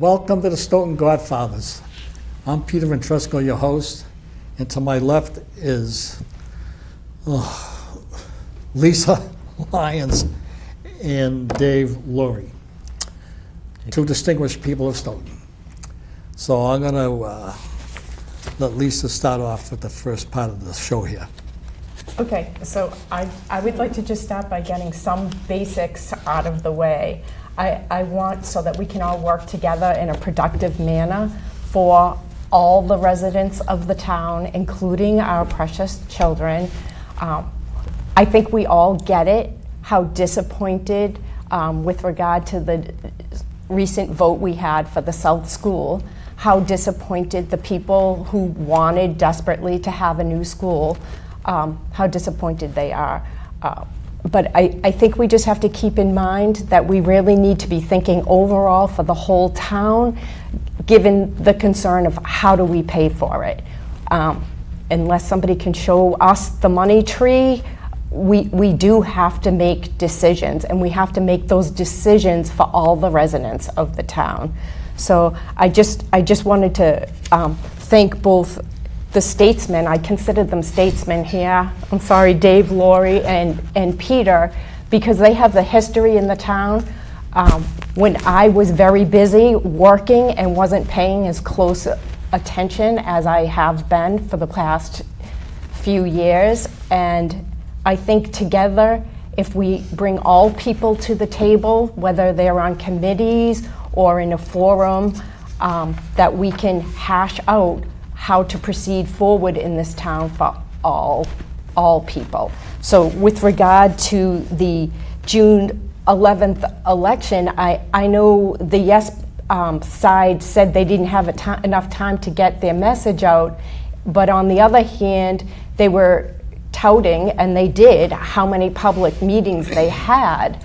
Welcome to the Stoughton Godfathers. I'm Peter Ventresco, your host, and to my left is Lisa Lyons and Dave Lurie, two distinguished people of Stoughton. So I'm going to let Lisa start off with the first part of the show here. Okay, so I would like to just start by getting some basics out of the way. I want so that we can all work together in a productive manner for all the residents of the town, including our precious children. I think we all get it, how disappointed with regard to the recent vote we had for the South School, how disappointed the people who wanted desperately to have a new school, how disappointed they are. But I think we just have to keep in mind that we really need to be thinking overall for the whole town, given the concern of how do we pay for it. Unless somebody can show us the money tree, we do have to make decisions, and we have to make those decisions for all the residents of the town. So I just wanted to thank both the statesmen, I consider them statesmen here, I'm sorry, Dave, Lurie, and Peter, because they have the history in the town. When I was very busy working and wasn't paying as close attention as I have been for the past few years, and I think together, if we bring all people to the table, whether they're on committees or in a forum, that we can hash out how to proceed forward in this town for all people. So with regard to the June 11th election, I know the yes side said they didn't have enough time to get their message out, but on the other hand, they were touting, and they did, how many public meetings they had.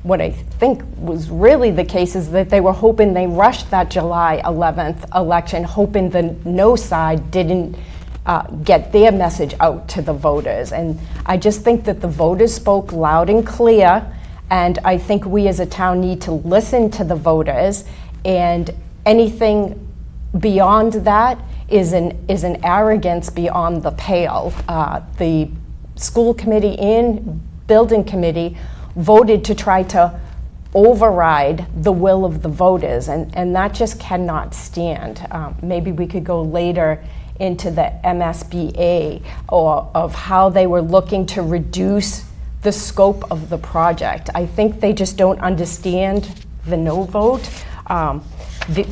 What I think was really the case is that they were hoping they rushed that July 11th election, hoping the no side didn't get their message out to the voters. And I just think that the voters spoke loud and clear, and I think we as a town need to listen to the voters, and anything beyond that is an arrogance beyond the pale. The school committee and building committee voted to try to override the will of the voters, and that just cannot stand. Maybe we could go later into the MSBA or of how they were looking to reduce the scope of the project. I think they just don't understand the no vote.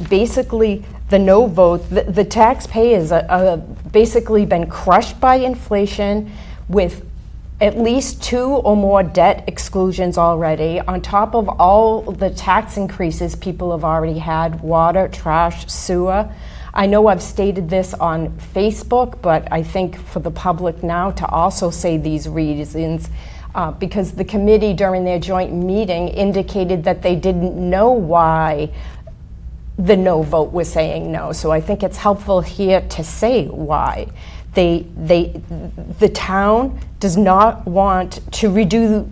Basically, the no vote, the taxpayers are basically been crushed by inflation with at least 2 or more debt exclusions already, on top of all the tax increases people have already had, water, trash, sewer. I know I've stated this on Facebook, but I think for the public now to also say these reasons, because the committee during their joint meeting indicated that they didn't know why the no vote was saying no. So I think it's helpful here to say why. The town does not want to to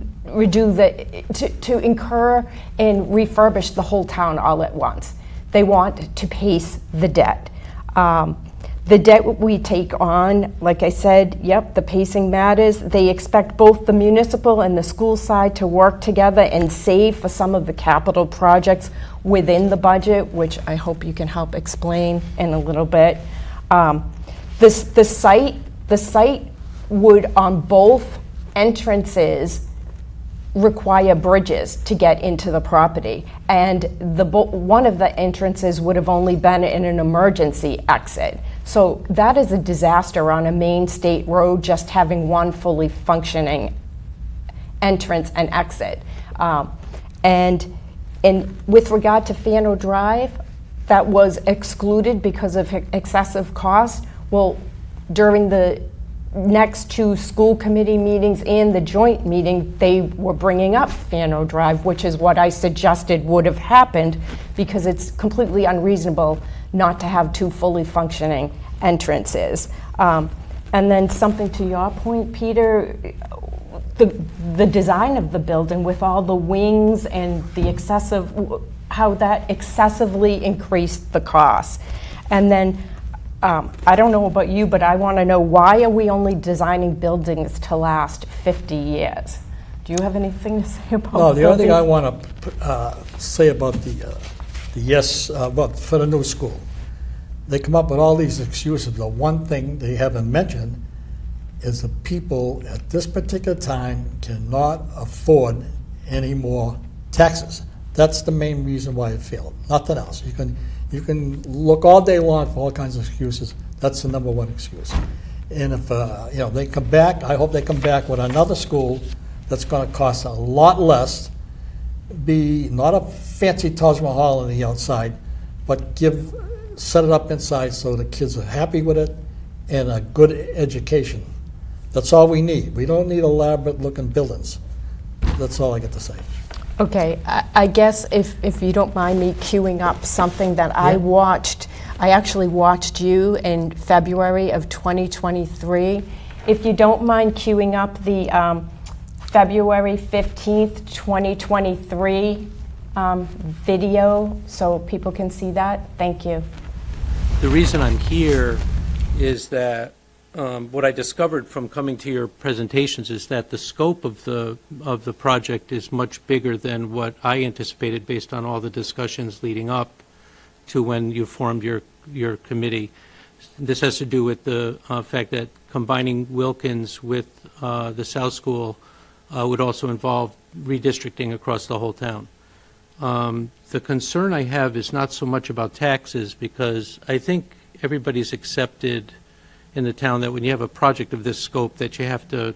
incur and refurbish the whole town all at once. They want to pace the debt. The debt we take on, like I said, yep, the pacing matters. They expect both the municipal and the school side to work together and save for some of the capital projects within the budget, which I hope you can help explain in a little bit. The site would, on both entrances, require bridges to get into the property, and one of the entrances would have only been in an emergency exit. So that is a disaster on a main state road, just having one fully functioning entrance and exit. And with regard to Fano Drive, that was excluded because of excessive cost. Well, during the next 2 school committee meetings and the joint meeting, they were bringing up Fano Drive, which is what I suggested would have happened, because it's completely unreasonable not to have 2 fully functioning entrances. And then something to your point, Peter, the design of the building with all the wings and the excessive how that excessively increased the cost. And then, I don't know about you, but I want to know, why are we only designing buildings to last 50 years? Do you have anything to say about No, the only thing I buildings? want to say about about for the new school, they come up with all these excuses. The one thing they haven't mentioned is the people at this particular time cannot afford any more taxes. That's the main reason why it failed, nothing else. You can look all day long for all kinds of excuses. That's the number one excuse. And if they come back, I hope they come back with another school that's going to cost a lot less, be not a fancy Taj Mahal on the outside, but set it up inside so the kids are happy with it and a good education. That's all we need. We don't need elaborate-looking buildings. That's all I get to say. Okay, I guess if you don't mind me queuing up something that I watched, I actually watched you in February of 2023. If you don't mind queuing up the February 15th, 2023 video so people can see that. Thank you. The reason I'm here is that what I discovered from coming to your presentations is that the scope of the project is much bigger than what I anticipated based on all the discussions leading up to when you formed your committee. This has to do with the fact that combining Wilkins with the South School would also involve redistricting across the whole town. The concern I have is not so much about taxes, because I think everybody's accepted in the town that when you have a project of this scope that you have to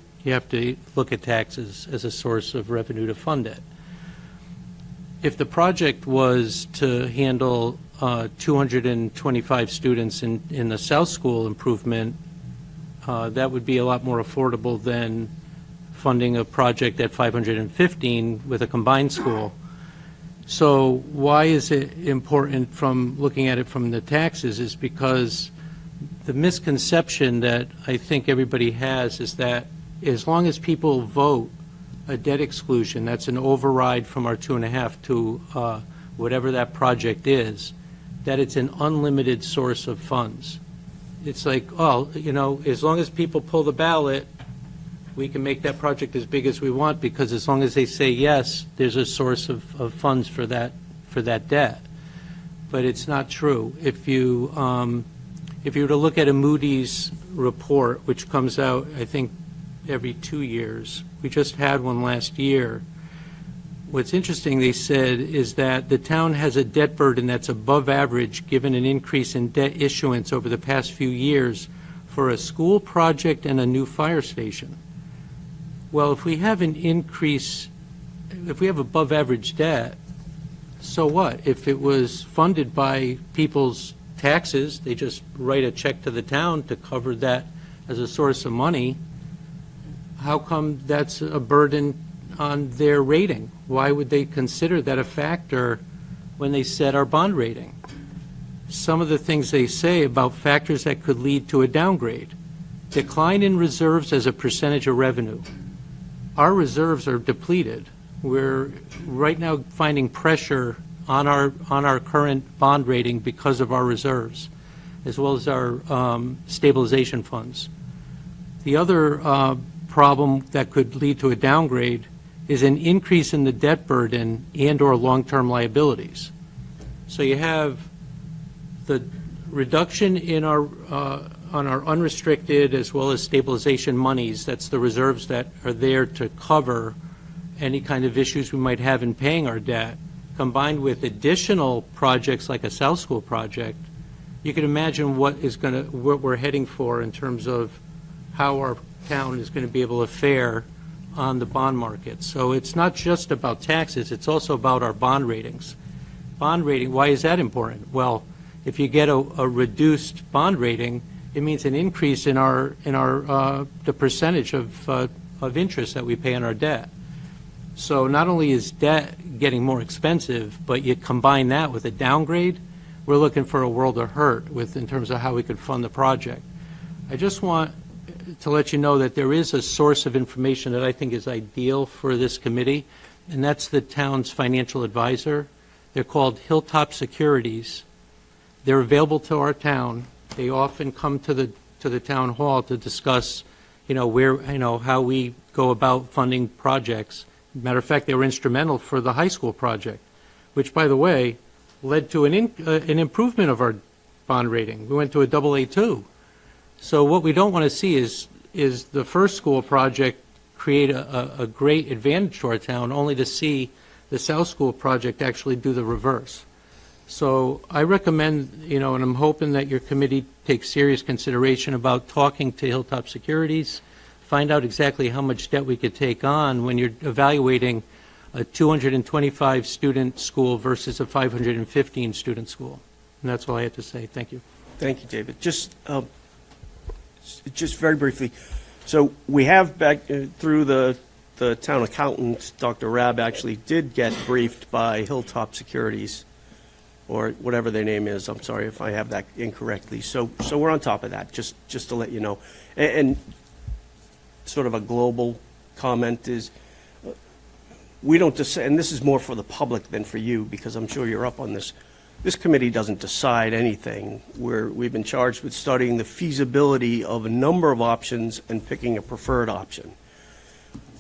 look at taxes as a source of revenue to fund it. If the project was to handle 225 students in the South School improvement, that would be a lot more affordable than funding a project at 515 with a combined school. So why is it important from looking at it from the taxes is because the misconception that I think everybody has is that as long as people vote a debt exclusion, that's an override from our 2.5 to whatever that project is, that it's an unlimited source of funds. It's like, oh, as long as people pull the ballot, we can make that project as big as we want, because as long as they say yes, there's a source of funds for that debt. But it's not true. If you were to look at a Moody's report, which comes out, I think, every 2 years, we just had one last year. What's interesting, they said, is that the town has a debt burden that's above average given an increase in debt issuance over the past few years for a school project and a new fire station. Well, if we have an increase, if we have above average debt, so what? If it was funded by people's taxes, they just write a check to the town to cover that as a source of money, how come that's a burden on their rating? Why would they consider that a factor when they set our bond rating? Some of the things they say about factors that could lead to a downgrade. Decline in reserves as a percentage of revenue. Our reserves are depleted. We're right now finding pressure on our current bond rating because of our reserves, as well as our stabilization funds. The other problem that could lead to a downgrade is an increase in the debt burden and/or long-term liabilities. So you have the reduction in our on our unrestricted as well as stabilization monies. That's the reserves that are there to cover any kind of issues we might have in paying our debt, combined with additional projects like a South School project. You can imagine what we're heading for in terms of how our town is going to be able to fare on the bond market. So it's not just about taxes, it's also about our bond ratings. Bond rating, why is that important? Well, if you get a reduced bond rating, it means an increase in the percentage of interest that we pay on our debt. So not only is debt getting more expensive, but you combine that with a downgrade, we're looking for a world of hurt in terms of how we could fund the project. I just want to let you know that there is a source of information that I think is ideal for this committee, and that's the town's financial advisor. They're called Hilltop Securities. They're available to our town. They often come to the town hall to discuss, how we go about funding projects. Matter of fact, they were instrumental for the high school project, which, by the way, led to an improvement of our bond rating. We went to a AA2. So what we don't want to see is the first school project create a great advantage to our town, only to see the South School project actually do the reverse. So I recommend, and I'm hoping that your committee takes serious consideration about talking to Hilltop Securities, find out exactly how much debt we could take on when you're evaluating a 225 student school versus a 515 student school. And that's all I had to say. Thank you. Thank you, David. Just very briefly, so we have back through the town accountant, Dr. Rabb actually did get briefed by Hilltop Securities, or whatever their name is. I'm sorry if I have that incorrectly. So we're on top of that, just to let you know. And sort of a global comment is, we don't decide, and this is more for the public than for you, because I'm sure you're up on this. This committee doesn't decide anything. We've been charged with studying the feasibility of a number of options and picking a preferred option,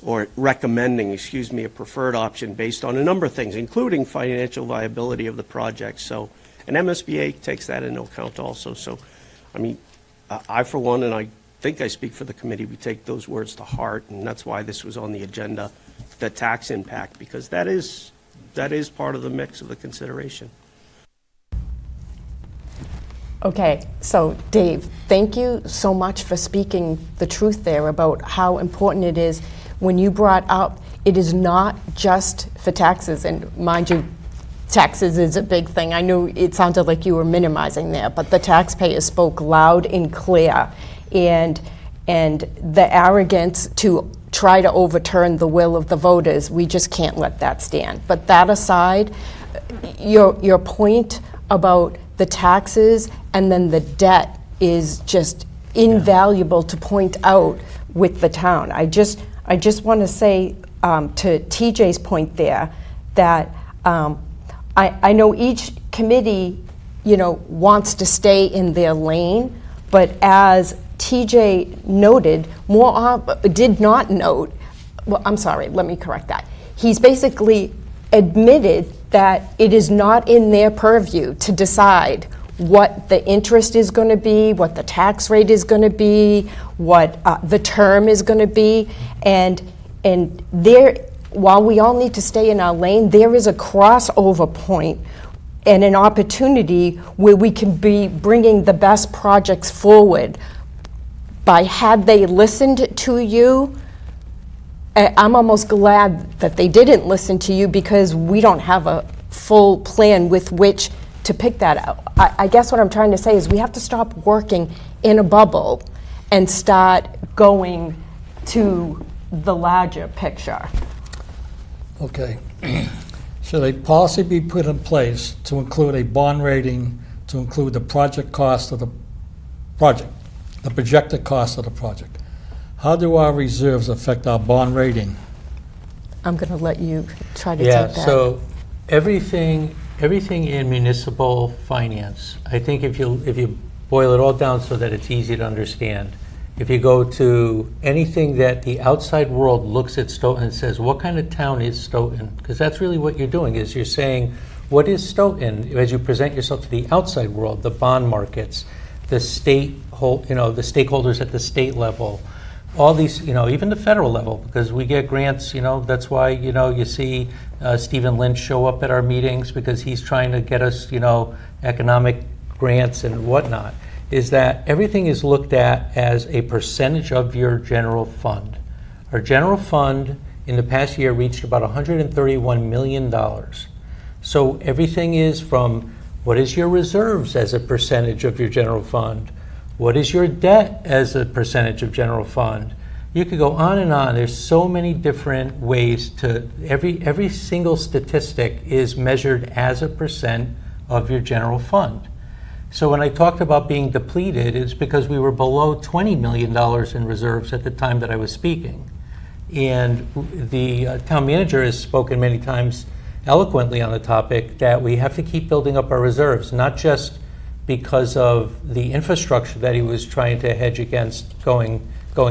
or recommending, a preferred option based on a number of things, including financial viability of the project. So, and MSBA takes that into account also. So, I mean, I for one, and I think I speak for the committee, we take those words to heart, and that's why this was on the agenda, the tax impact, because that is part of the mix of the consideration. Okay, so Dave, thank you so much for speaking the truth there about how important it is. When you brought up, it is not just for taxes, and mind you, taxes is a big thing. I knew it sounded like you were minimizing there, but the taxpayers spoke loud and clear, and the arrogance to try to overturn the will of the voters, we just can't let that stand. But that aside, your point about the taxes and then the debt is just invaluable to point out with the town. I just want to say to TJ's point there that I know each committee, wants to stay in their lane, but as TJ noted, did not note, well, I'm sorry, let me correct that. He's basically admitted that it is not in their purview to decide what the interest is going to be, what the tax rate is going to be, what the term is going to be, and there, while we all need to stay in our lane, there is a crossover point and an opportunity where we can be bringing the best projects forward. By had they listened to you, I'm almost glad that they didn't listen to you, because we don't have a full plan with which to pick that out. I guess what I'm trying to say is we have to stop working in a bubble and start going to the larger picture. Okay. Should a policy be put in place to include a bond rating, to include the project cost of the project, the projected cost of the project? How do our reserves affect our bond rating? I'm going to let you try to take that. Yeah, so everything in municipal finance, I think if you boil it all down so that it's easy to understand, if you go to anything that the outside world looks at Stoughton and says, what kind of town is Stoughton? Because that's really what you're doing, is you're saying, what is Stoughton? As you present yourself to the outside world, the bond markets, the state, the stakeholders at the state level, all these, even the federal level, because we get grants, that's why, you see Stephen Lynch show up at our meetings, because he's trying to get us, economic grants and whatnot, is that everything is looked at as a percentage of your general fund. Our general fund in the past year reached about $131 million. So everything is from what is your reserves as a percentage of your general fund? What is your debt as a percentage of general fund? You could go on and on. There's so many different ways to, every single statistic is measured as a percent of your general fund. So when I talked about being depleted, it's because we were below $20 million in reserves at the time that I was speaking. And the town manager has spoken many times eloquently on the topic, that we have to keep building up our reserves, not just because of the infrastructure that he was trying to hedge against going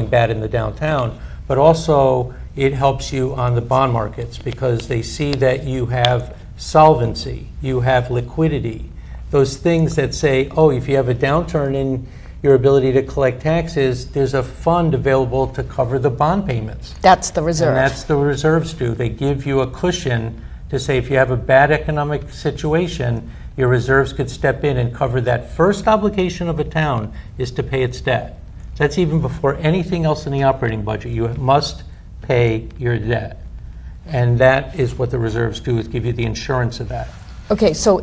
bad in the downtown, but also it helps you on the bond markets because they see that you have solvency, you have liquidity, those things that say, oh, if you have a downturn in your ability to collect taxes, there's a fund available to cover the bond payments. That's the reserve. And that's the reserves do. They give you a cushion to say if you have a bad economic situation, your reserves could step in and cover that. First obligation of a town is to pay its debt. That's even before anything else in the operating budget. You must pay your debt. And that is what the reserves do, is give you the insurance of that. Okay, so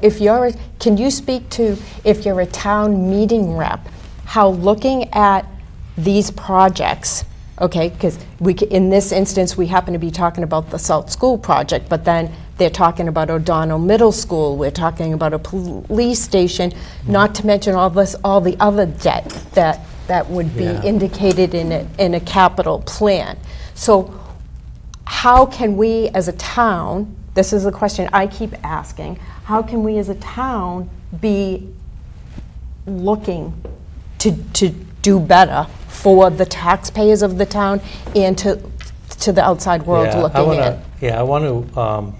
can you speak to, if you're a town meeting rep, how looking at these projects, okay, because in this instance, we happen to be talking about the Salt School project, but then they're talking about O'Donnell Middle School, we're talking about a police station, not to mention all the other debt that would be indicated in a capital plan. So how can we as a town, this is a question I keep asking, how can we as a town be looking to do better for the taxpayers of the town and to the outside world looking in? Yeah, I want to,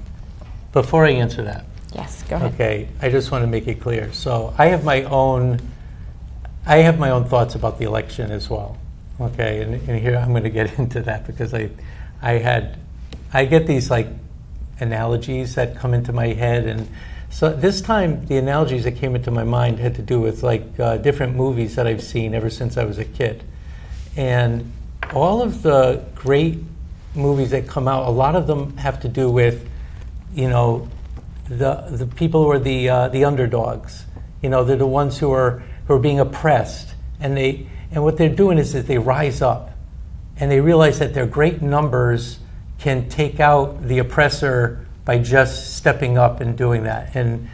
before I answer that, Yes, go ahead. okay, I just want to make it clear. So I have my own thoughts about the election as well. Okay, and here I'm going to get into that because I get these like analogies that come into my head, and so this time the analogies that came into my mind had to do with like different movies that I've seen ever since I was a kid, and all of the great movies that come out, a lot of them have to do with, you know, the people who are the underdogs. You know, they're the ones who are being oppressed, and what they're doing is that they rise up, and they realize that their great numbers can take out the oppressor by just stepping up and doing that. And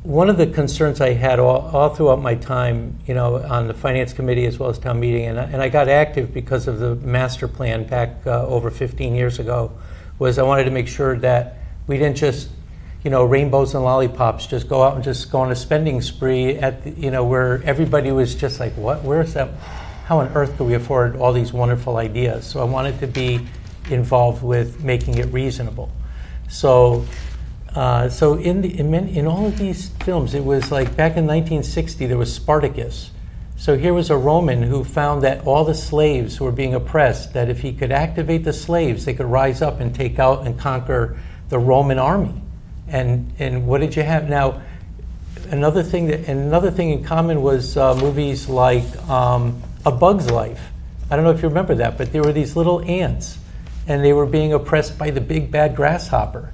one of the concerns I had all throughout my time, you know, on the finance committee as well as town meeting, and I got active because of the master plan back over 15 years ago, was I wanted to make sure that we didn't just, you know, rainbows and lollipops, just go out and just go on a spending spree at, you know, where everybody was just like, what, where's that, how on earth do we afford all these wonderful ideas? So I wanted to be involved with making it reasonable. So in all of these films, it was like back in 1960, there was Spartacus. So here was a Roman who found that all the slaves were being oppressed, that if he could activate the slaves, they could rise up and take out and conquer the Roman army. And what did you have? Now, another thing in common was movies like A Bug's Life. I don't know if you remember that, but there were these little ants, and they were being oppressed by the big bad grasshopper.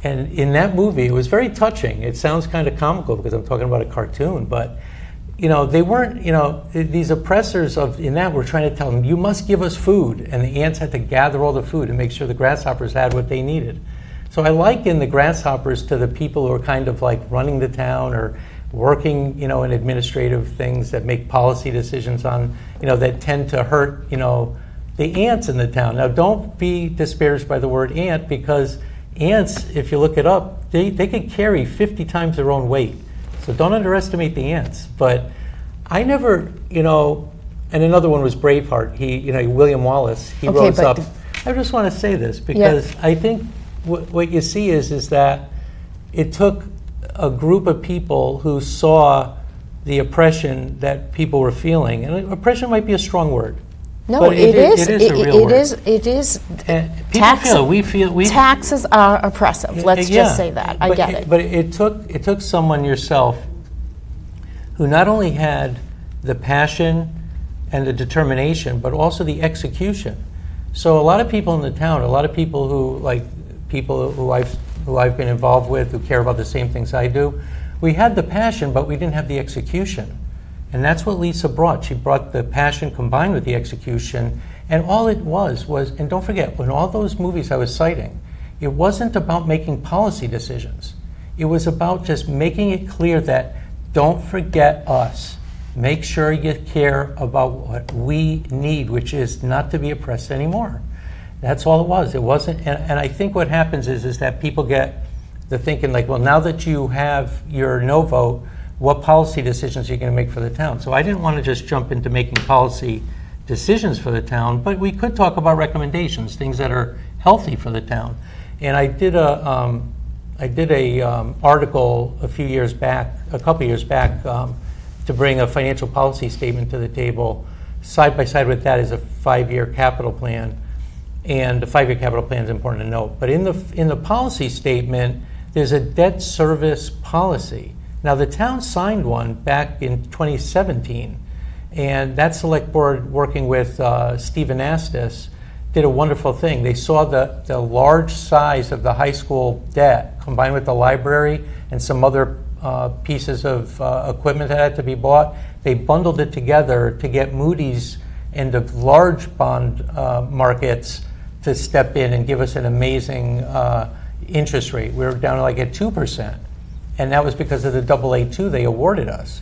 And in that movie, it was very touching. It sounds kind of comical because I'm talking about a cartoon, but you know, they weren't, you know, these oppressors in that were trying to tell them, you must give us food. And the ants had to gather all the food and make sure the grasshoppers had what they needed. So I liken the grasshoppers to the people who are kind of like running the town or working, you know, in administrative things that make policy decisions on, you know, that tend to hurt, you know, the ants in the town. Now, don't be disparaged by the word ant, because ants, if you look it up, they can carry 50 times their own weight. So don't underestimate the ants. But I never, you know, and another one was Braveheart. William Wallace, he rose up. I just want to say this because I think what you see is that it took a group of people who saw the oppression that people were feeling. And oppression might be a strong word. No, but it is. It is a real word. It is. Taxes are oppressive. Let's just say that. I get it. But it took someone yourself who not only had the passion and the determination, but also the execution. So a lot of people in the town, a lot of people who I've been involved with, who care about the same things I do, we had the passion, but we didn't have the execution. And that's what Lisa brought. She brought the passion combined with the execution. And all it was, and don't forget, in all those movies I was citing, it wasn't about making policy decisions. It was about just making it clear that don't forget us. Make sure you care about what we need, which is not to be oppressed anymore. That's all it was. It wasn't, and I think what happens is that people get the thinking like, well, now that you have your no vote, what policy decisions are you going to make for the town? So I didn't want to just jump into making policy decisions for the town, but we could talk about recommendations, things that are healthy for the town. And I did a article a couple years back, to bring a financial policy statement to the table. Side by side with that is a 5-year capital plan, and the 5-year capital plan is important to note. But in the policy statement, there's a debt service policy. Now, the town signed one back in 2017, and that select board, working with Stephen Astis, did a wonderful thing. They saw the large size of the high school debt combined with the library and some other pieces of equipment that had to be bought. They bundled it together to get Moody's and the large bond markets to step in and give us an amazing interest rate. We were down like at 2%, and that was because of the AA2 they awarded us.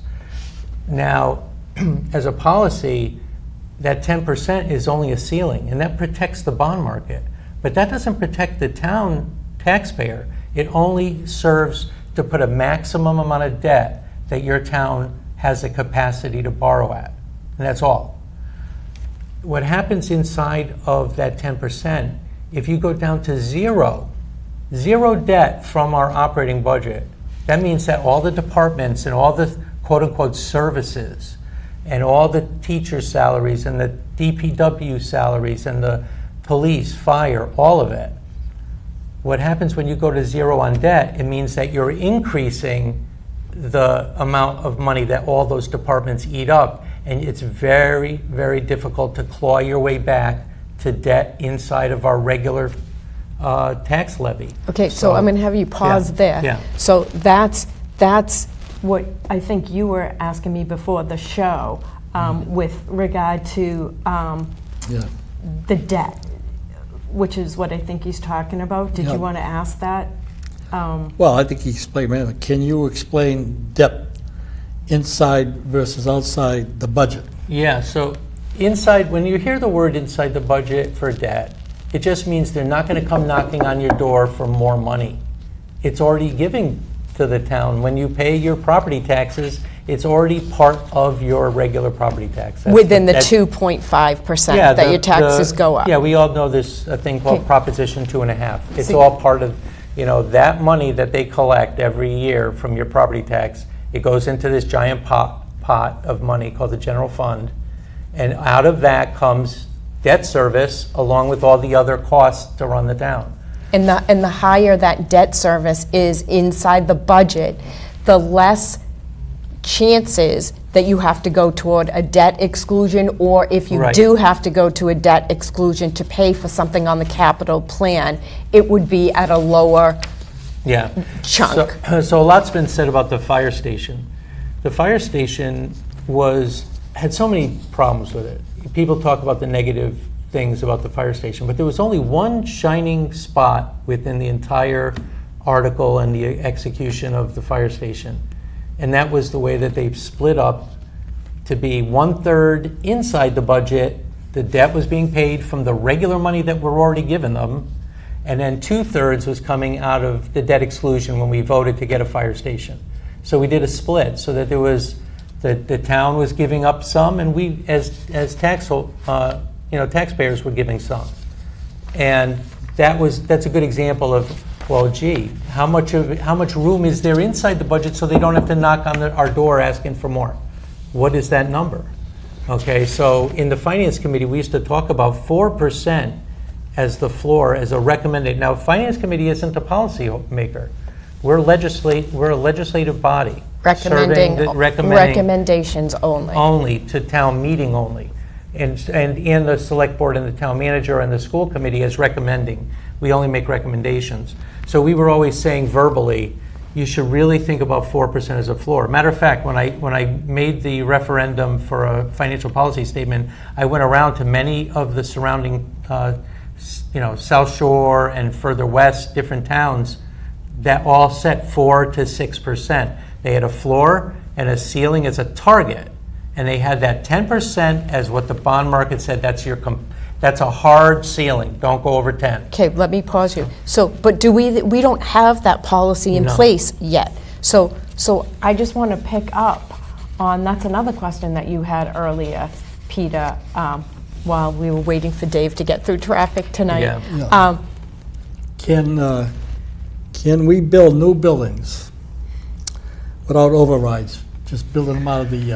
Now, as a policy, that 10% is only a ceiling, and that protects the bond market. But that doesn't protect the town taxpayer. It only serves to put a maximum amount of debt that your town has the capacity to borrow at, and that's all. What happens inside of that 10%, if you go down to zero debt from our operating budget, that means that all the departments and all the quote-unquote services and all the teacher salaries and the DPW salaries and the police, fire, all of it. What happens when you go to zero on debt, it means that you're increasing the amount of money that all those departments eat up, and it's very, very difficult to claw your way back to debt inside of our regular tax levy. Okay, so I'm going to have you pause there. Yeah. So that's what I think you were asking me before the show, with regard to Yeah. the debt, which is what I think he's talking about. Did Yeah. you want to ask that? Well, I think he explained, man, can you explain debt inside versus outside the budget? Yeah, so inside, when you hear the word inside the budget for debt, it just means they're not going to come knocking on your door for more money. It's already giving to the town. When you pay your property taxes, it's already part of your regular property tax. Within the 2.5% that your taxes go up. Yeah, we all know there's a thing called Okay. Proposition 2.5. It's So- all part of, that money that they collect every year from your property tax. It goes into this giant pot of money called the general fund, and out of that comes debt service along with all the other costs to run the town. And the higher that debt service is inside the budget, the less chances that you have to go toward a debt exclusion, or if you Right. do have to go to a debt exclusion to pay for something on the capital plan, it would be at a lower Yeah. chunk. So a lot's been said about the fire station. The fire station had so many problems with it. People talk about the negative things about the fire station, but there was only one shining spot within the entire article and the execution of the fire station. And that was the way that they've split up to be 1/3 inside the budget. The debt was being paid from the regular money that we're already giving them. And then 2/3 was coming out of the debt exclusion when we voted to get a fire station. So we did a split so that there was, the town was giving up some, and we, as taxpayers, were giving some. And that's a good example of, well, gee, how much room is there inside the budget so they don't have to knock on our door asking for more? What is that number? Okay, so in the Finance Committee, we used to talk about 4% as the floor, as a recommended. Now, Finance Committee isn't a policy maker. We're a legislative body. Recommending recommending recommendations only. only to town meeting only. And the select board and the town manager and the school committee is recommending. We only make recommendations. So we were always saying verbally, you should really think about 4% as a floor. Matter of fact, when I made the referendum for a financial policy statement, I went around to many of the surrounding, South Shore and further west, different towns that all set 4 to 6%. They had a floor and a ceiling as a target, and they had that 10% as what the bond market said. That's a hard ceiling. Don't go over 10. Okay, let me pause you. So, but we don't have that policy in No. place yet. So I just want to pick up on, that's another question that you had earlier, Peter, while we were waiting for Dave to get through traffic tonight. Yeah. Yeah. Can we build new buildings without overrides? Just building them out of the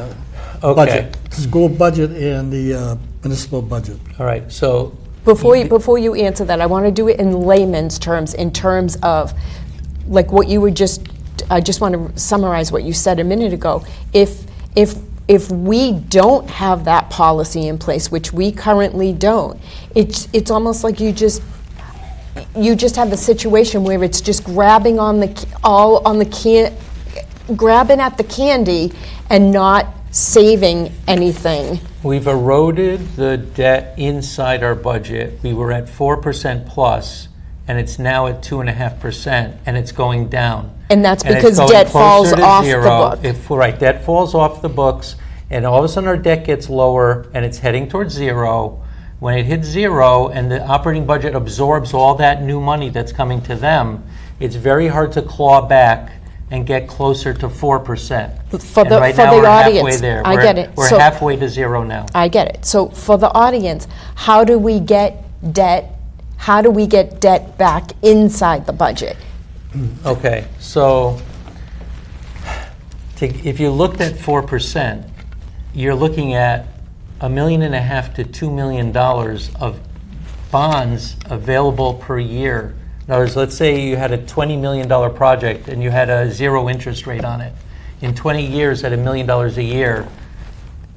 Okay. budget, school budget and the municipal budget. All right, so Before you answer that, I want to do it in layman's terms, in terms of, like what you were just, I just want to summarize what you said a minute ago. If we don't have that policy in place, which we currently don't, it's almost like you just have a situation where it's just grabbing grabbing at the candy and not saving anything. we've eroded the debt inside our budget. We were at 4% plus, and it's now at 2.5%, and it's going down. And that's And it's because going debt falls closer to off the zero. book. Right, debt falls off the books, and all of a sudden our debt gets lower, and it's heading towards zero. When it hits zero and the operating budget absorbs all that new money that's coming to them, it's very hard to claw back and get closer to 4%. For And the right for now the we're audience, halfway there. I get it. We're So halfway to zero now. I get it. So for the audience, how do we get debt? How do we get debt back inside the budget? Okay, so if you looked at 4%, you're looking at $1.5 million to $2 million of bonds available per year. In other words, let's say you had a $20 million project and you had a 0 interest rate on it. In 20 years, at $1 million a year,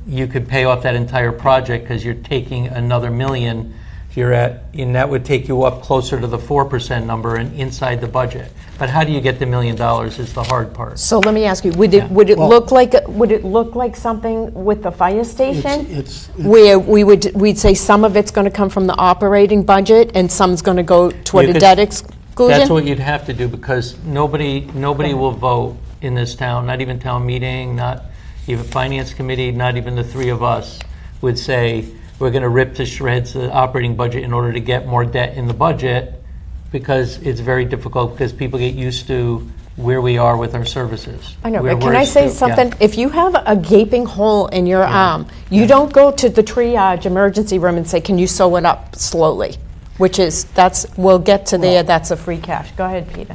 you could pay off that entire project because you're taking another million. And that would take you up closer to the 4% number and inside the budget. But how do you get the $1 million is the hard part. So let me ask you: Would it Well- look like something with the fire station, It's where we'd say some of it's going to come from the operating budget and some's going to go toward You a could- debt exclusion? That's what you'd have to do, because nobody will vote in this town, not even town meeting, not even finance committee, not even the three of us would say, we're going to rip to shreds the operating budget in order to get more debt in the budget, because it's very difficult, because people get used to where we are with our services. I know, Where but can we're I say still- yeah. something? If you have a gaping hole in your arm, you don't go to the triage emergency room and say, can you sew it up slowly? We'll get to there, that's a free cash. Go ahead, Peter.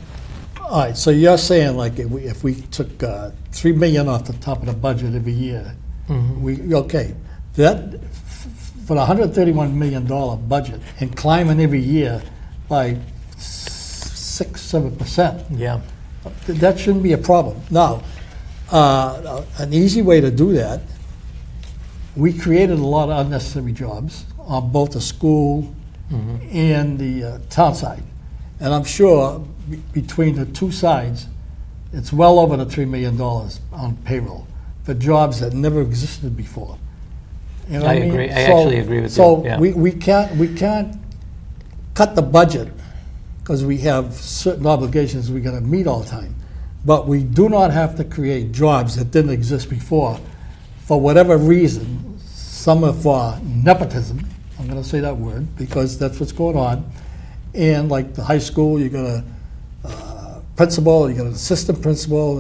All right, so you're saying like if we took $3 million off the top of the budget every year, that for the $131 million budget and climbing every year by 6-7%, Yeah. that shouldn't be a problem. Now, an easy way to do that, we created a lot of unnecessary jobs on both the school and the town side. And I'm sure between the two sides, it's well over the $3 million on payroll for jobs that never existed before. You know what I mean? agree. I actually agree with you, So yeah. we can't cut the budget because we have certain obligations we're going to meet all the time. But we do not have to create jobs that didn't exist before for whatever reason. Some are for nepotism. I'm going to say that word because that's what's going on. And like the high school, you got a principal, you got an assistant principal,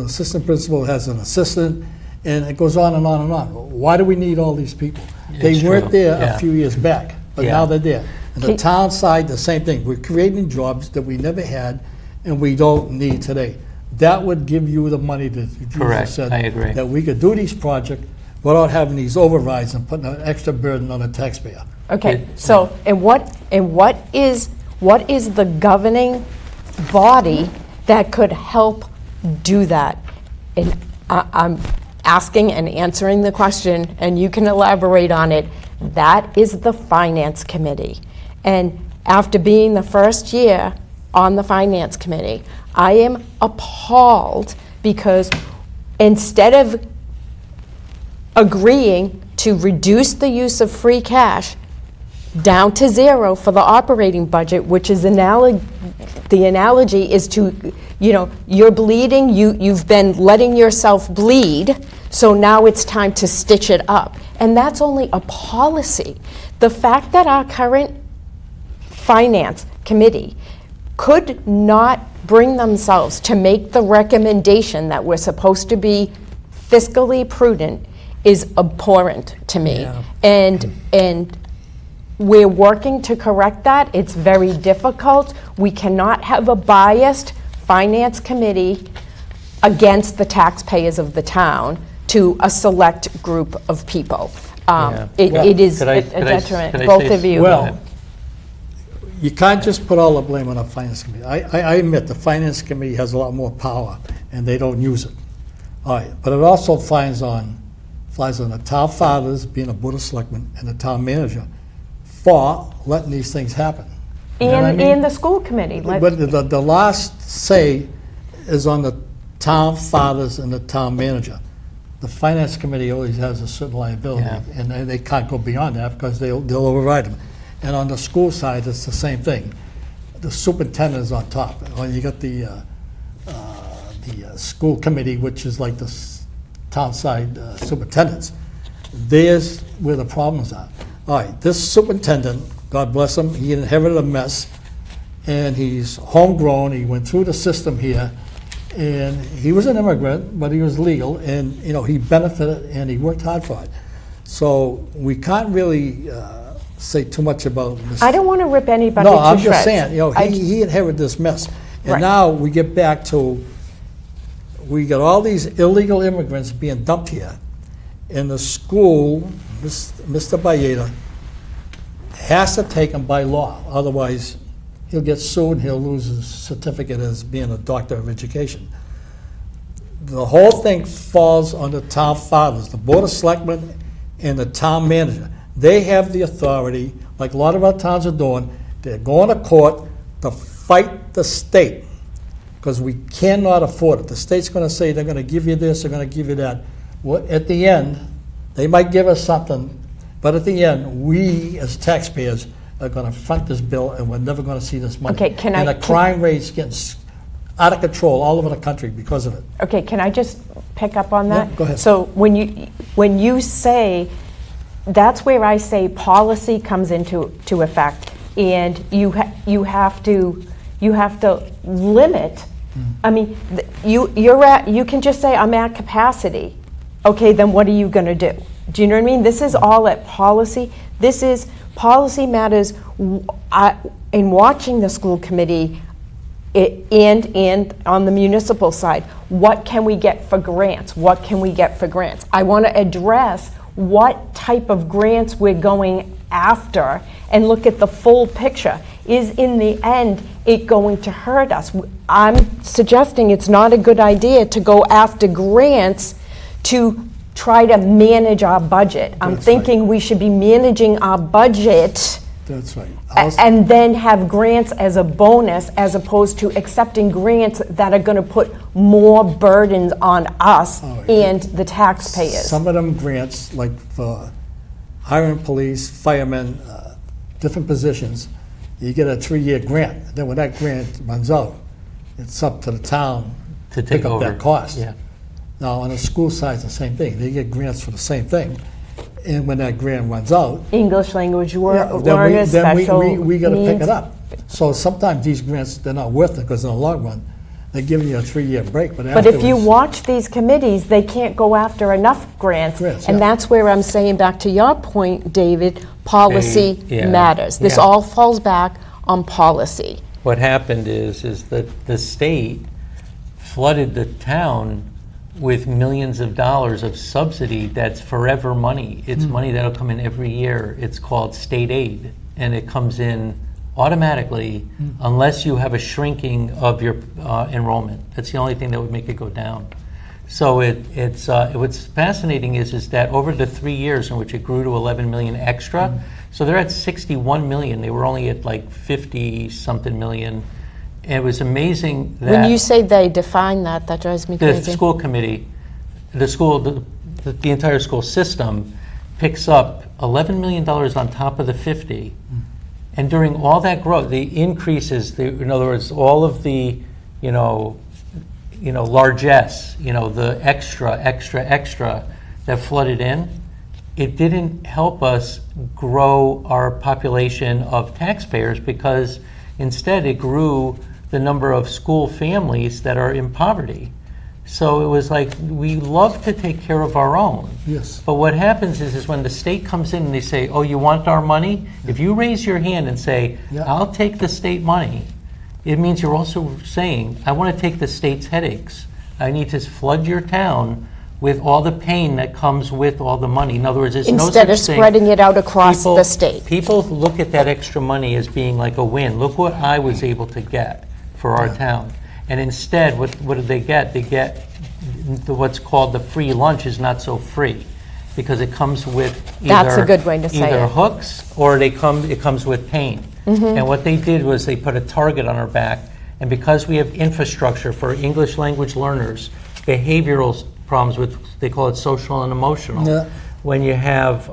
has an assistant, and it goes on and on and on. Why do we need all these people? They It's weren't true, there yeah. a few years back, but Yeah. now they're there. And the Okay. town side, the same thing. We're creating jobs that we never had and we don't need today. That would give you the money that you Correct. just said. I agree. That we could do these projects without having these overrides and putting an extra burden on the taxpayer. Okay, so, and what is the governing body that could help do that? And I'm asking and answering the question, and you can elaborate on it. That is the Finance Committee. And after being the first year on the Finance Committee, I am appalled because instead of agreeing to reduce the use of free cash down to zero for the operating budget, which is the analogy is to, you're bleeding, you've been letting yourself bleed, So now it's time to stitch it up. And that's only a policy. The fact that our current finance committee could not bring themselves to make the recommendation that we're supposed to be fiscally prudent is abhorrent to me. Yeah. And we're working to correct that. It's very difficult. We cannot have a biased finance committee against the taxpayers of the town to a select group of people. Yeah. It is Could a I- detriment, could I both say- of you. Well, you can't just put all the blame on the finance committee. I admit the finance committee has a lot more power, and they don't use it. All right, but it also flies on the town fathers, being a board of selectmen, and the town manager for letting these things happen. You know what I mean? And the school committee. But the last say is on the town fathers and the town manager. The finance committee always has a certain liability, Yeah. and they can't go beyond that because they'll override them. And on the school side, it's the same thing. The superintendent is on top. When you got the school committee, which is like the town side superintendents, there's where the problems are. All right, this superintendent, God bless him, he inherited a mess, and he's homegrown. He went through the system here, and he was an immigrant, but he was legal, and he benefited and he worked hard for it. So we can't really say too much about this. I don't want to rip anybody No, to I'm shreds. just saying, he inherited this mess. And Right. now we get back to, we got all these illegal immigrants being dumped here. And the school, Mr. Bayeda, has to take them by law. Otherwise, he'll get sued and he'll lose his certificate as being a doctor of education. The whole thing falls on the town fathers, the board of selectmen and the town manager. They have the authority, like a lot of our towns are doing, they're going to court to fight the state, because we cannot afford it. The state's going to say they're going to give you this, they're going to give you that. Well, at the end, they might give us something, but at the end, we as taxpayers are going to front this bill, and we're never going to see this money. Okay, And the crime rate's getting out of control all over the country because of it. Okay, can I just pick up on that? Yeah, go ahead. So when you say, that's where I say policy comes into effect, and you have to limit. I mean, you can just say, I'm at capacity. Okay, then what are you going to do? Do you know what I mean? This is all at policy. This is policy matters. In watching the school committee, and on the municipal side, what can we get for grants? What can we get for grants? I want to address what type of grants we're going after and look at the full picture. Is in the end it going to hurt us? I'm suggesting it's not a good idea to go after grants to try to manage our budget. I'm That's thinking right. we should be managing our budget That's right. and then have grants as a bonus, as opposed to accepting grants that are going to put more burdens on us All right. and the taxpayers. Some of them grants, like for hiring police, firemen, different positions, you get a 3-year grant. Then when that grant runs out, it's up to the town To pick take up over. that cost. Yeah. Now, on the school side, it's the same thing. They get grants for the same thing. And when that grant runs out, English language then learners, special we got to pick needs. it up. So sometimes these grants, they're not worth it, because in the long run, they're giving you a 3-year break. But But if you afterwards- watch these committees, they can't go after enough grants. Grants, And yeah. that's where I'm saying, back to your point, David, policy Yeah. matters. This Yeah. all falls back on policy. What happened is that the state flooded the town with millions of dollars of subsidy that's forever money. It's money that'll come in every year. It's called state aid, and it comes in automatically unless you have a shrinking of your enrollment. That's the only thing that would make it go down. So what's fascinating is that over the 3 years in which it grew to 11 million extra, so they're at 61 million. They were only at like 50-something million. And it was amazing that When you say they define that, that drives me the crazy. school committee, the entire school system picks up $11 million on top of the 50. And during all that growth, the increases, in other words, all of the, largesse, the extra that flooded in, it didn't help us grow our population of taxpayers, because instead it grew the number of school families that are in poverty. So it was like, we love to take care of our own. Yes. But what happens is when the state comes in and they say, oh, you want our money? If you raise your hand and say, Yeah. I'll take the state money, it means you're also saying, I want to take the state's headaches. I need to flood your town with all the pain that comes with all the money. In other words, there's no such Instead of thing. spreading it out across People- the state. People look at that extra money as being like a win. Look what I was able to get for our town. And instead, what did they get? They get what's called the free lunch is not so free, because it comes with either, That's a good way to say either it. hooks, or it comes with pain. Mm-hmm. And what they did was they put a target on our back, and because we have infrastructure for English language learners, behavioral problems with, they call it social and emotional. Yeah. When you have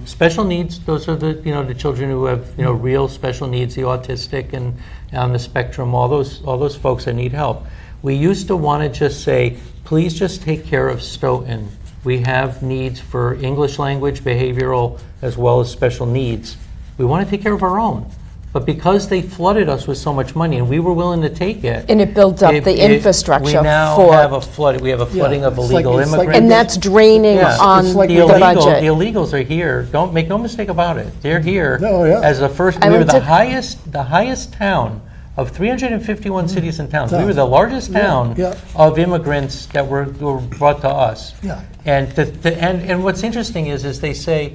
special needs, those are the children who have real special needs, the autistic and on the spectrum, all those folks that need help. We used to want to just say, please just take care of Stoughton. We have needs for English language, behavioral, as well as special needs. We want to take care of our own. But because they flooded us with so much money, and we were willing to take it, And it builds up the infrastructure we now for- have a flood. We have a flooding of it's like- illegal it's like- immigrants. And that's draining Yeah. on It's like the The budget. illegals are here. Don't make no mistake about it. They're here Oh, yeah. as the first. I We were went the highest town of 351 cities and towns. We were the Towns. largest town yeah. of immigrants that were brought to us. Yeah. And what's interesting is they say,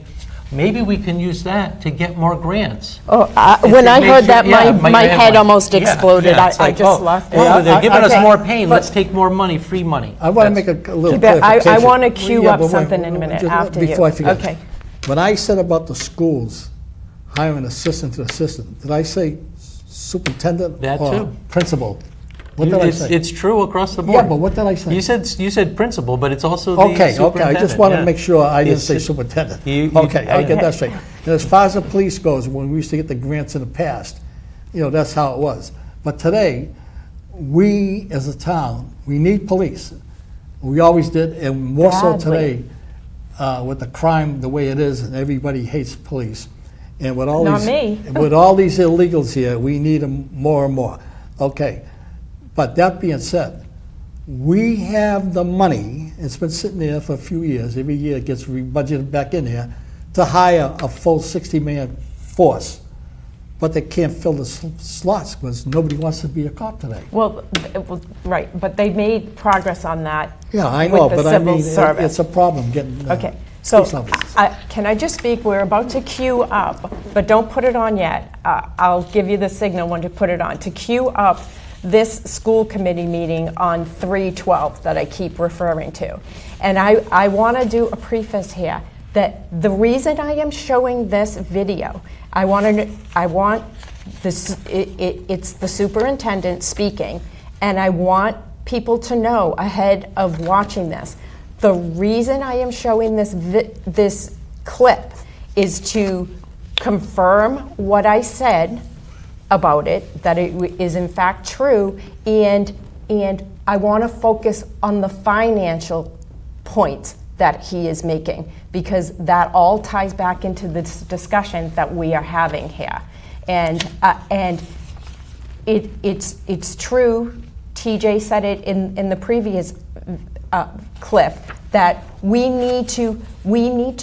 maybe we can use that to get more grants. Oh, when I Make heard sure- that, yeah, my head like- almost yeah, exploded. yeah, it's I like, just oh, lost it. oh, they're giving us Okay. more pain. But- Let's take more money, free money. I want to That's- make a little Keep it- I clarification. wanna queue Yeah, up but wait, something in a minute just after you. Before I forget. Okay. When I said about the schools hiring assistant to assistant, did I say superintendent? That or too. Principal? What did I say? It's true across the board. Yeah, but what did I say? You said principal, but it's also the Okay, I just superintendent, wanted to yeah. make sure I didn't It's- say superintendent. You- Okay, I'll get Okay. that straight. And as far as the police goes, when we used to get the grants in the past, that's how it was. But today, we as a town, we need police. We always did, and more so Badly. today, with the crime the way it is, and everybody hates police. And with all Not these, me. with all these illegals here, we need them more and more. Okay, but that being said, we have the money, it's been sitting there for a few years, every year it gets budgeted back in there, to hire a full 60-man force. But they can't fill the slots because nobody wants to be a cop today. Well, right, but they made progress on that. Yeah, I know, with the but I civil mean, service. it's a problem getting Okay, so police officers. can I just speak? We're about to queue up, but don't put it on yet. I'll give you the signal when to put it on. To queue up this school committee meeting on 3/12 that I keep referring to. And I want to do a preface here that the reason I am showing this video, it's the superintendent speaking, and I want people to know ahead of watching this. The reason I am showing this clip is to confirm what I said about it, that it is in fact true, and I want to focus on the financial points that he is making, because that all ties back into this discussion that we are having here. And it's true, TJ said it in the previous clip, that we need to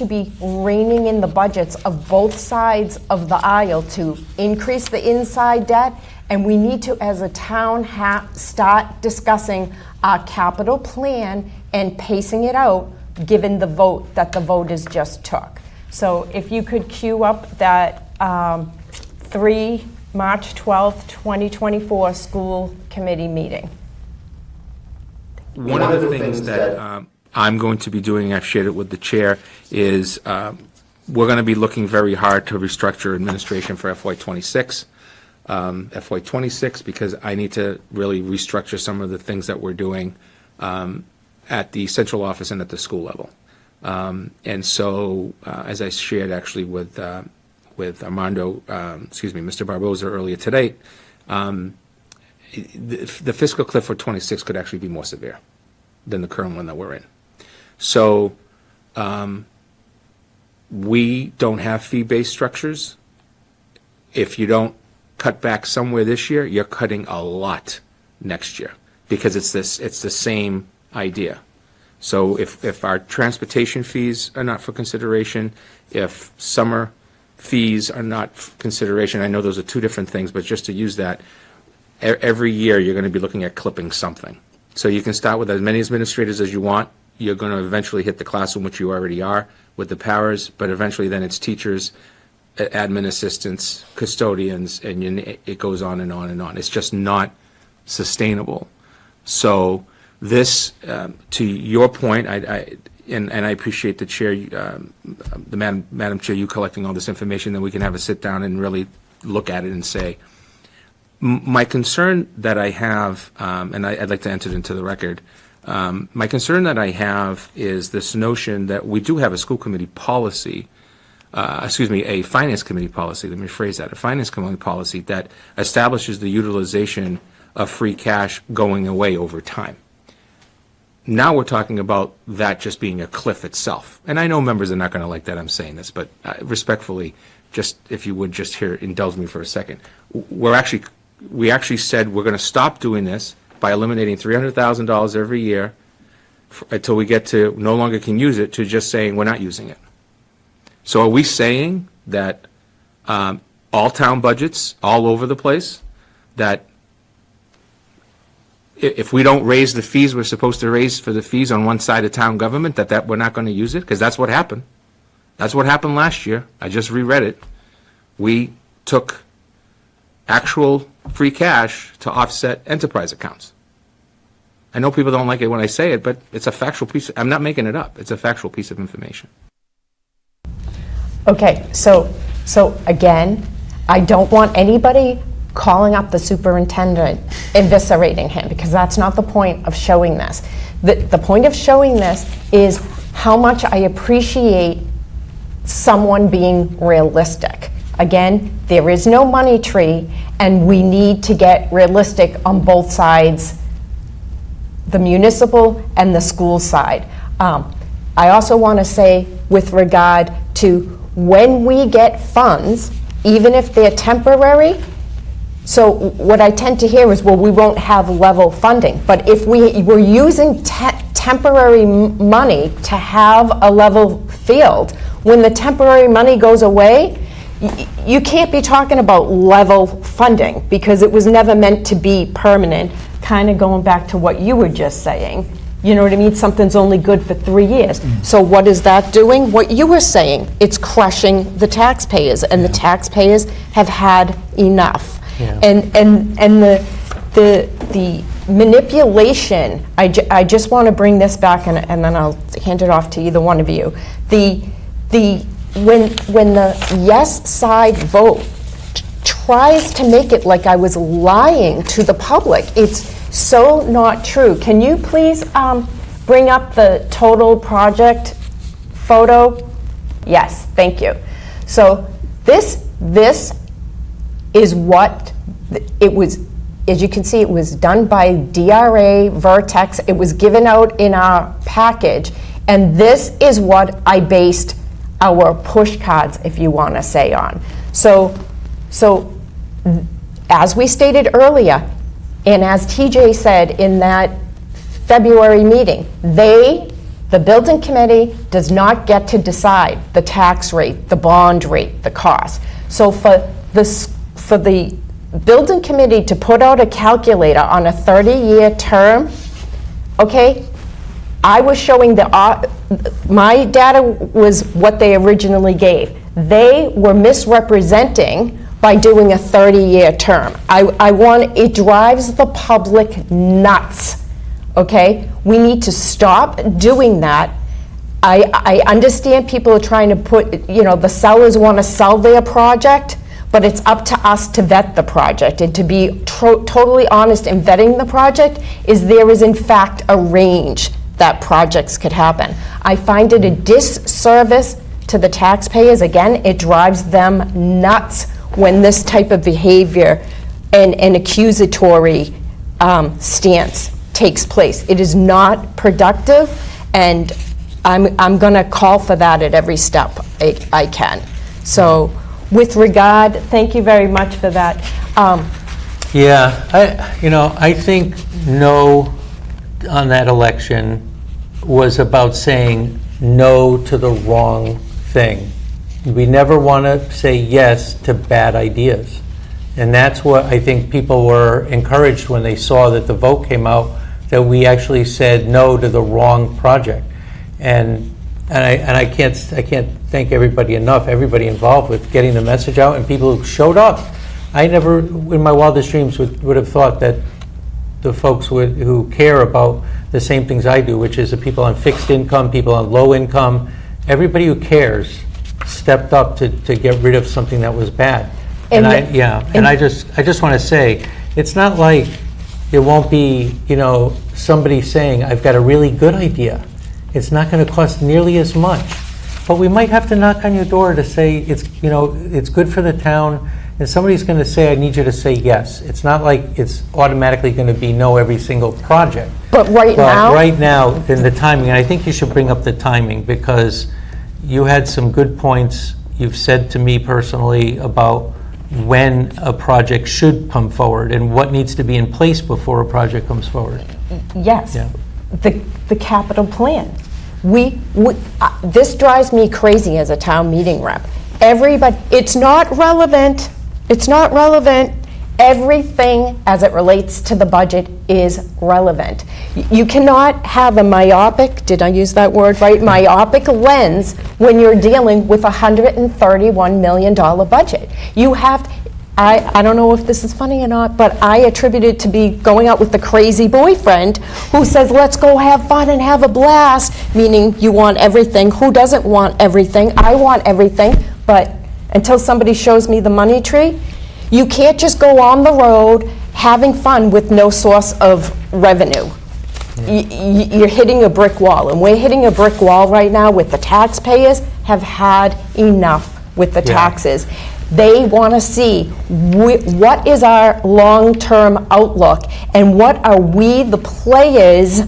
be reining in the budgets of both sides of the aisle to increase the inside debt, and we need to, as a town, start discussing our capital plan and pacing it out, given the vote that the voters just took. So if you could queue up that March 12th, 2024 school committee meeting. One of the things that I'm going to be doing, I've shared it with the chair, is we're going to be looking very hard to restructure administration for FY26. FY26, because I need to really restructure some of the things that we're doing at the central office and at the school level. And so, as I shared actually with Armando, Mr. Barboza earlier today, the fiscal cliff for '26 could actually be more severe than the current one that we're in. So we don't have fee-based structures. If you don't cut back somewhere this year, you're cutting a lot next year, because it's the same idea. So if our transportation fees are not for consideration, if summer fees are not for consideration, I know those are two different things, but just to use that, every year you're going to be looking at clipping something. So you can start with as many administrators as you want. You're going to eventually hit the classroom, which you already are, with the paras, but eventually then it's teachers, admin assistants, custodians, and it goes on and on and on. It's just not sustainable. So this, to your point, and I appreciate the chair, Madam Chair, you collecting all this information, that we can have a sit down and really look at it and say, my concern that I have, and I'd like to enter it into the record, my concern that I have is this notion that we do have a school committee policy, a finance committee policy, let me phrase that, a finance committee policy that establishes the utilization of free cash going away over time. Now we're talking about that just being a cliff itself. And I know members are not going to like that I'm saying this, but respectfully, just if you would just indulge me for a second. We actually said we're going to stop doing this by eliminating $300,000 every year until we get to no longer can use it, to just saying we're not using it. So are we saying that all town budgets all over the place, that if we don't raise the fees we're supposed to raise for the fees on one side of town government, that we're not going to use it? Because that's what happened. That's what happened last year. I just reread it. We took actual free cash to offset enterprise accounts. I know people don't like it when I say it, but it's a factual piece. I'm not making it up. It's a factual piece of information. Okay, so again, I don't want anybody calling up the superintendent, eviscerating him, because that's not the point of showing this. The point of showing this is how much I appreciate someone being realistic. Again, there is no money tree, and we need to get realistic on both sides, the municipal and the school side. I also want to say, with regard to when we get funds, even if they're temporary, so what I tend to hear is, well, we won't have level funding. But if we're using temporary money to have a level field, when the temporary money goes away, you can't be talking about level funding, because it was never meant to be permanent. Kind of going back to what you were just saying, you know what I mean? Something's only good for 3 years. So what is that doing? What you were saying, it's crushing the taxpayers, and the taxpayers have had enough. Yeah. And the manipulation, I just want to bring this back, and then I'll hand it off to either one of you. When the yes side vote tries to make it like I was lying to the public, it's so not true. Can you please bring up the total project photo? Yes, thank you. So this is what it was. As you can see, it was done by DRA, Vertex. It was given out in our package, and this is what I based our push cards, if you want to say, on. So as we stated earlier, and as TJ said in that February meeting, the building committee does not get to decide the tax rate, the bond rate, the cost. So for the building committee to put out a calculator on a 30-year term, okay, I was showing my data was what they originally gave. They were misrepresenting by doing a 30-year term. It drives the public nuts, okay? We need to stop doing that. I understand people are trying to put, the sellers want to sell their project, but it's up to us to vet the project. And to be totally honest in vetting the project, there is in fact a range that projects could happen. I find it a disservice to the taxpayers. Again, it drives them nuts when this type of behavior and accusatory stance takes place. It is not productive, and I'm going to call for that at every step I can. So with regard, thank you very much for that. Yeah, I think no on that election was about saying no to the wrong thing. We never want to say yes to bad ideas. And that's what I think people were encouraged when they saw that the vote came out, that we actually said no to the wrong project. And I can't thank everybody enough, everybody involved with getting the message out and people who showed up. I never, in my wildest dreams, would have thought that the folks who care about the same things I do, which is the people on fixed income, people on low income, everybody who cares stepped up to get rid of something that was bad. And I just want to say, it's not like there won't be, somebody saying, I've got a really good idea. It's not going to cost nearly as much. But we might have to knock on your door to say it's good for the town, and somebody's going to say, I need you to say yes. It's not like it's automatically going to be no every single project. But right now, in the timing, and I think you should bring up the timing, because you had some good points you've said to me personally about when a project should come forward and what needs to be in place before a project comes forward. yes, Yeah. the capital plan. This drives me crazy as a town meeting rep. Everybody, it's not relevant. It's not relevant. Everything as it relates to the budget is relevant. You cannot have a myopic, did I use that word right? Myopic lens when you're dealing with a $131 million budget. You have to, I don't know if this is funny or not, but I attribute it to be going out with the crazy boyfriend who says, let's go have fun and have a blast, meaning you want everything. Who doesn't want everything? I want everything, but until somebody shows me the money tree, you can't just go on the road having fun with no source of revenue. You're hitting a brick wall, and we're hitting a brick wall right now with the taxpayers have had enough with the taxes. They want to see what is our long-term outlook and what are we, the players,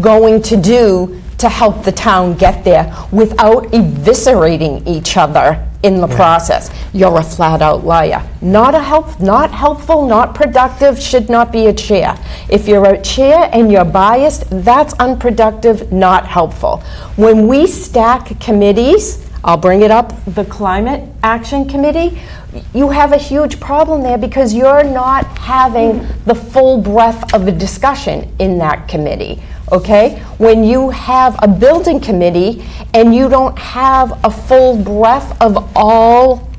going to do to help the town get there without eviscerating each other in the process. You're a flat-out liar. Not helpful, not productive, should not be a chair. If you're a chair and you're biased, that's unproductive, not helpful. When we stack committees, I'll bring it up, the Climate Action Committee, you have a huge problem there because you're not having the full breadth of a discussion in that committee. Okay? When you have a building committee and you don't have a full breadth of all,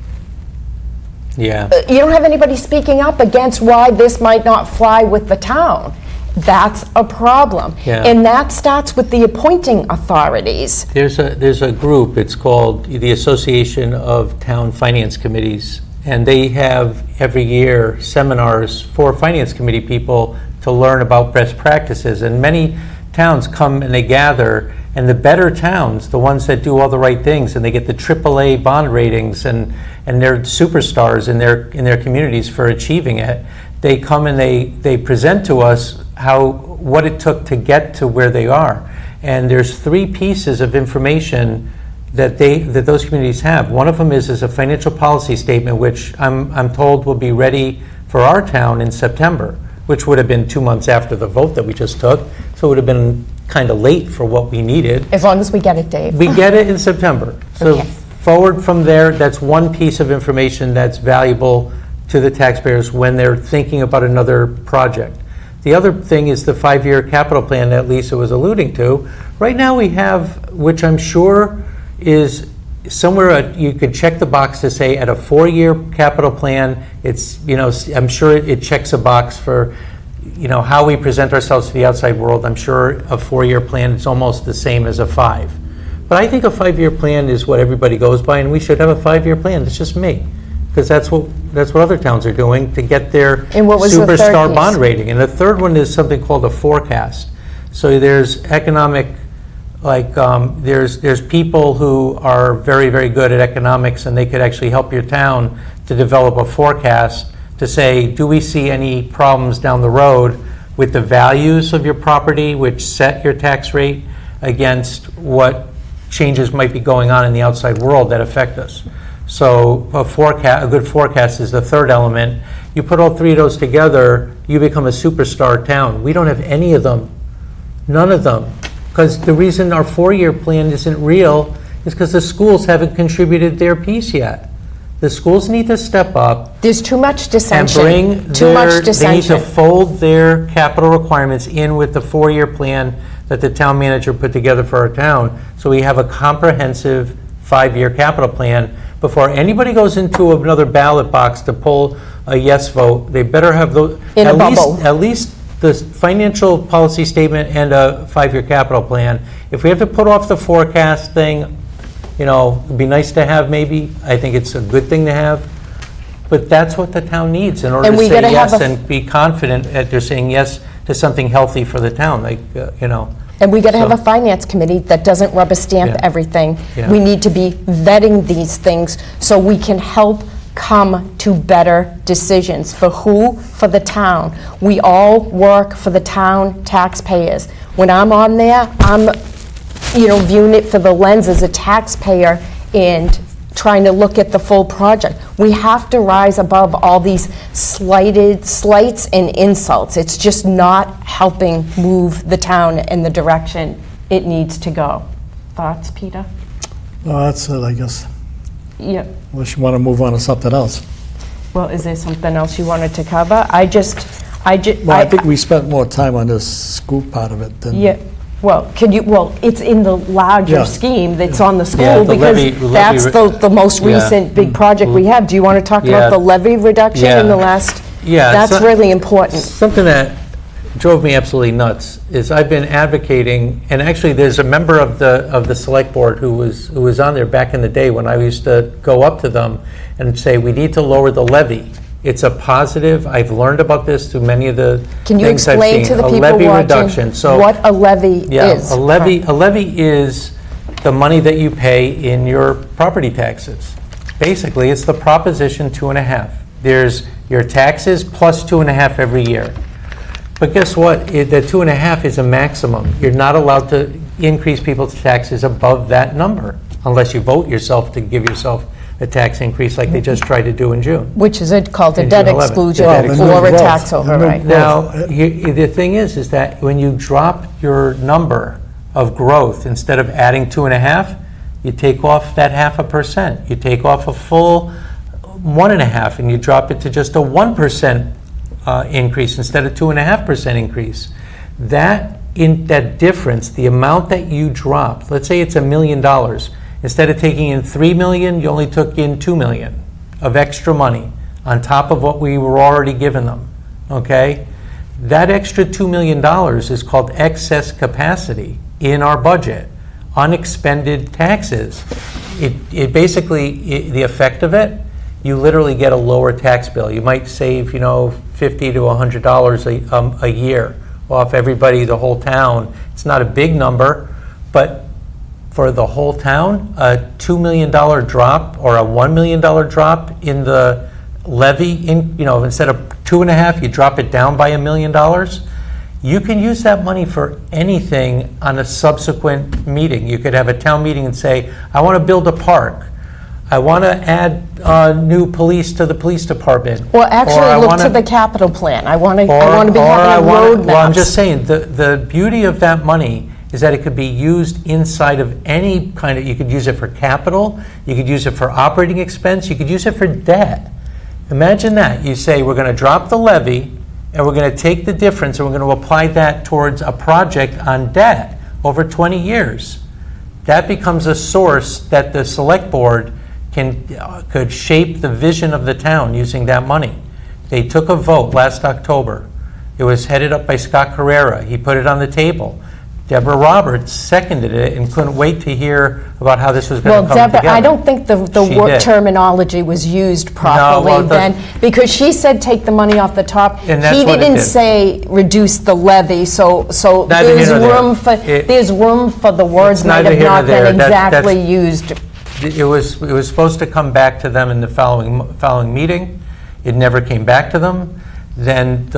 you don't have anybody speaking up against why this might not fly with the town. That's a problem. And that starts with the appointing authorities. There's a group, it's called the Association of Town Finance Committees, and they have every year seminars for finance committee people to learn about best practices. And many towns come and they gather, and the better towns, the ones that do all the right things, and they get the AAA bond ratings, and they're superstars in their communities for achieving it. They come and they present to us what it took to get to where they are. And there's 3 pieces of information that those communities have. One of them is a financial policy statement, which I'm told will be ready for our town in September, which would have been 2 months after the vote that we just took. So it would have been kind of late for what we needed. As long as we get it, Dave. We get it in September. So forward from there, that's one piece of information that's valuable to the taxpayers when they're thinking about another project. The other thing is the 5-year capital plan that Lisa was alluding to. Right now we have, which I'm sure is somewhere you could check the box to say at a 4-year capital plan, it's, I'm sure it checks a box for, how we present ourselves to the outside world. I'm sure a 4-year plan is almost the same as a 5. But I think a 5-year plan is what everybody goes by, and we should have a 5-year plan. It's just me. Because that's what other towns are doing to get their superstar bond rating. And the third one is something called a forecast. So there's economic, there's people who are very, very good at economics, and they could actually help your town to develop a forecast to say, do we see any problems down the road with the values of your property, which set your tax rate against what changes might be going on in the outside world that affect us. So a good forecast is the third element. You put all three of those together, you become a superstar town. We don't have any of them, none of them. Because the reason our 4-year plan isn't real is because the schools haven't contributed their piece yet. The schools need to step up There's too much and dissension. bring Too much they need dissension. to fold their capital requirements in with the 4-year plan that the town manager put together for our town, so we have a comprehensive 5-year capital plan. Before anybody goes into another ballot box to pull a yes vote, they better have those, In a bubble. at least the financial policy statement and a 5-year capital plan. If we have to put off the forecast thing, it'd be nice to have maybe. I think it's a good thing to have. But that's what the town needs in order And to we say gotta have yes a- and be confident that they're saying yes to something healthy for the town, And we got to have a So- finance committee that doesn't rubber stamp Yeah. everything. Yeah. We need to be vetting these things so we can help come to better decisions. For who? For the town. We all work for the town taxpayers. When I'm on there, I'm, viewing it for the lens as a taxpayer and trying to look at the full project. We have to rise above all these slights and insults. It's just not helping move the town in the direction it needs to go. Thoughts, Peter? Well, that's it, I guess. Yeah. Unless you want to move on to something else. Well, is there something else you wanted to cover? I Well, I think we spent more time on this school part of it than... Yeah, well, it's in the larger Yeah. scheme that's on the Yeah, school, the because levy that's the most yeah. recent big project we have. Do you want to talk Yeah. about the levy reduction in the Yeah. last? Yeah, That's so- really important. Something that drove me absolutely nuts is I've been advocating, and actually there's a member of the select board who was on there back in the day when I used to go up to them and say, we need to lower the levy. It's a positive. I've learned about this through many of the Can you things I've explain seen. to the A people levy watching reduction. So what a levy yeah, is? a levy is the money that you pay in your property taxes. Basically, it's the proposition 2.5. There's your taxes plus 2.5 every year. But guess what? The 2.5 is a maximum. You're not allowed to increase people's taxes above that number unless you vote yourself to give yourself a tax increase like they just tried to do in June. Which is called a In debt June 11th. exclusion The debt or a exclusion. tax The new override. growth. Now, the thing is that when you drop your number of growth, instead of adding 2.5, you take off that 0.5%. You take off a full 1.5, and you drop it to just a 1% increase instead of 2.5% increase. That difference, the amount that you drop, let's say it's $1 million. Instead of taking in $3 million, you only took in $2 million of extra money on top of what we were already giving them, okay? That extra $2 million is called excess capacity in our budget, unexpended taxes. It basically, the effect of it, you literally get a lower tax bill. You might save, $50 to $100 a year off everybody, the whole town. It's not a big number, but for the whole town, a $2 million drop or a $1 million drop in the levy, instead of 2.5, you drop it down by $1 million. You can use that money for anything on a subsequent meeting. You could have a town meeting and say, I want to build a park. I want to add new police to the police department. Well, Or I actually, look wanna- to the capital plan. I want to be or I having wanna- roadmaps. Well, I'm just saying, the beauty of that money is that it could be used inside of any kind of, you could use it for capital, you could use it for operating expense, you could use it for debt. Imagine that. You say, we're going to drop the levy, and we're going to take the difference, and we're going to apply that towards a project on debt over 20 years. That becomes a source that the select board could shape the vision of the town using that money. They took a vote last October. It was headed up by Scott Carrera. He put it on the table. Deborah Roberts seconded it and couldn't wait to hear about how this was going to Well, come Deborah, together. I don't think the She word did. terminology was used properly well, then, because she said take the money off the top. And that's He what it didn't did. say reduce the levy, so Neither there's here nor there. room for, It- there's room for the words It's might neither have here nor not there. been That's- exactly used. It was supposed to come back to them in the following meeting. It never came back to them. then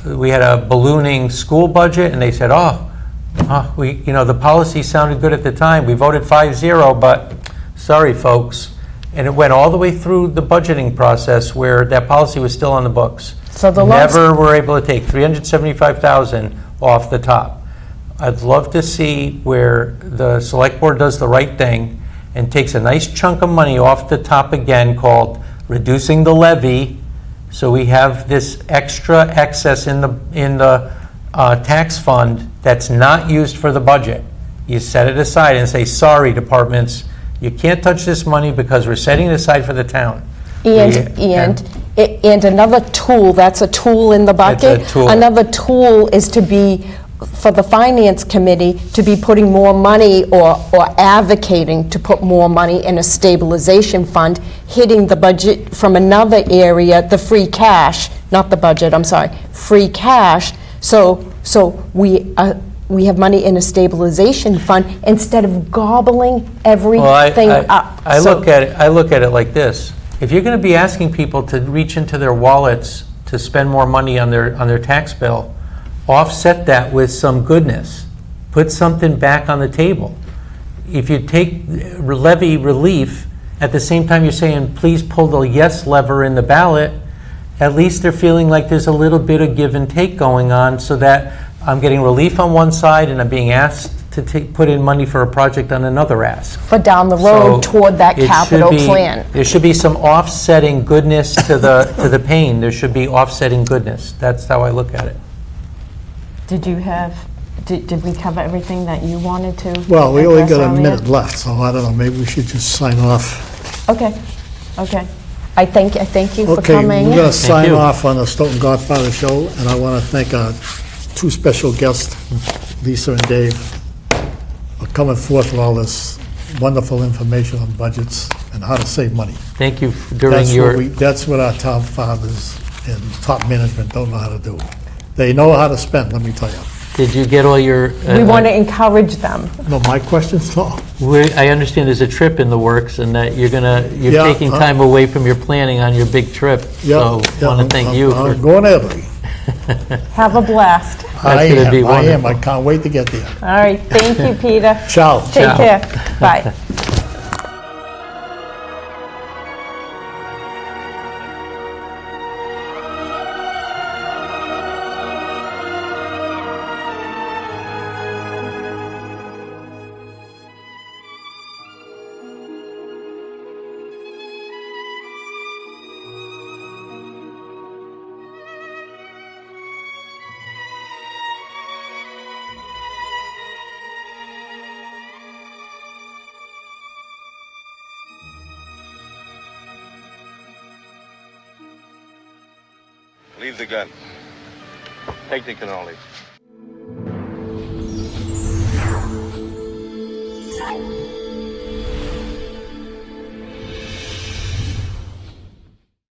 we had a ballooning school budget, and they said, the policy sounded good at the time. We voted 5-0, but sorry, folks. And it went all the way through the budgeting process where that policy was still on the books. So the Never were able to take $375,000 off the top. I'd love to see where the select board does the right thing and takes a nice chunk of money off the top again called reducing the levy, so we have this extra excess in the tax fund that's not used for the budget. You set it aside and say, sorry, departments, you can't touch this money because we're setting it aside for the town. And another tool, that's a tool in the bucket. It's a tool. Another tool is to be, for the finance committee, to be putting more money or advocating to put more money in a stabilization fund, hitting the budget from another area, the free cash, not the budget, I'm sorry, free cash. So we have money in a stabilization fund instead of gobbling everything up. I look at it like this. If you're going to be asking people to reach into their wallets to spend more money on their tax bill, offset that with some goodness. Put something back on the table. If you take levy relief, at the same time you're saying, please pull the yes lever in the ballot, at least they're feeling like there's a little bit of give and take going on, so that I'm getting relief on one side and I'm being asked to put in money for a project on another ask. For down the road toward that it capital should be- plan. There should be some offsetting goodness to the pain. There should be offsetting goodness. That's how I look at it. Did we cover everything that you wanted to? Well, we only address got a earlier? minute left, so I don't know, maybe we should just sign off. Okay. I thank you for Okay, coming. we're going to sign you. off on the Stoughton Godfather Show, and I want to thank our two special guests, Lisa and Dave, for coming forth with all this wonderful information on budgets and how to save money. Thank you during your... That's what our town fathers and top management don't know how to do. They know how to spend, let me tell you. Did you get all your... We want to encourage them. No, my question's no. I understand there's a trip in the works and that you're Yeah, taking time away from your planning on your big trip. So I want to thank you for... I'm going to Italy. Have a blast. I gonna be am. wonderful. I can't wait to get there. All right, thank you, Peter. Ciao. Take care. Bye. Leave the gun. Take the cannoli.